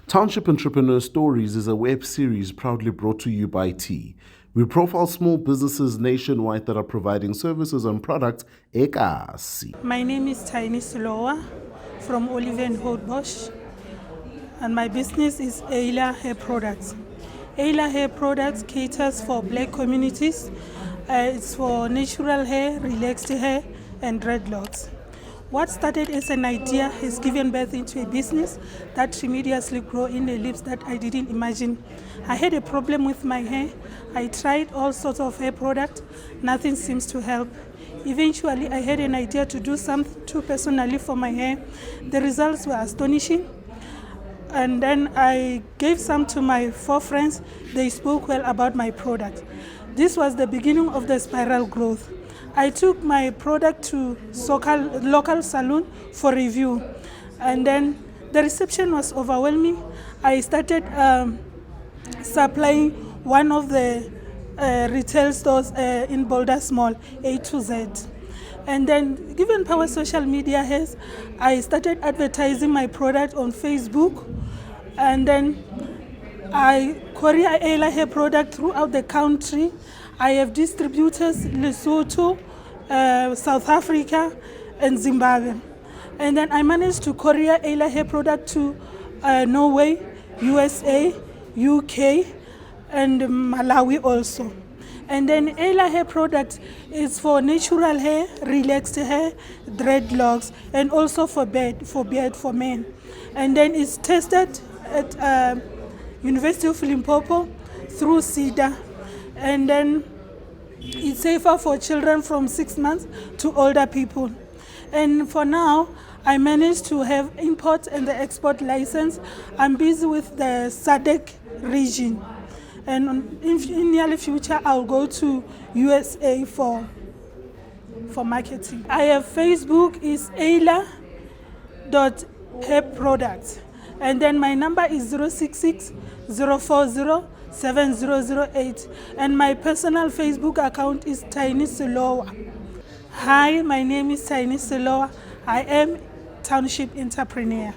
Township Entrepreneurs Stories is a web series proudly brought to you by T. We profile small businesses nationwide that are providing services and products ekasi. My name is Selowa from Olive and Houtbosch, and my business is Ayla Hair Products. Ayla Hair Products caters for black communities. It's for natural hair, relaxed hair, and dreadlocks. What started as an idea has given birth into a business that tremendously grew in the leaps that I didn't imagine. I had a problem with my hair. I tried all sorts of hair products. Nothing seems to help. Eventually, I had an idea to do something too personally for my hair. The results were astonishing. And then I gave some to my 4 friends. They spoke well about my product. This was the beginning of the spiral growth. I took my product to local salon for review, and then the reception was overwhelming. I started supplying one of the retail stores in Boulder Small, A to Z. And then, given power social media has, I started advertising my product on Facebook, and then I courier Ayla hair product throughout the country. I have distributors Lesotho, South Africa, and Zimbabwe. And then I managed to courier Ayla hair product to Norway, USA, UK, and Malawi also. And then Ayla hair product is for natural hair, relaxed hair, dreadlocks, and also for beard for men. And then it's tested at University of Limpopo through CEDA. And then it's safer for children from 6 months to older people. And for now, I managed to have import and the export license. I'm busy with the SADC region. And in near future, I'll go to USA for marketing. I have Facebook is ayla.hairproducts. And then my number is 066 040 7008, and my personal Facebook account is Tiny Selowa. Hi, my name is Tiny Selowa. I am Township Entrepreneur.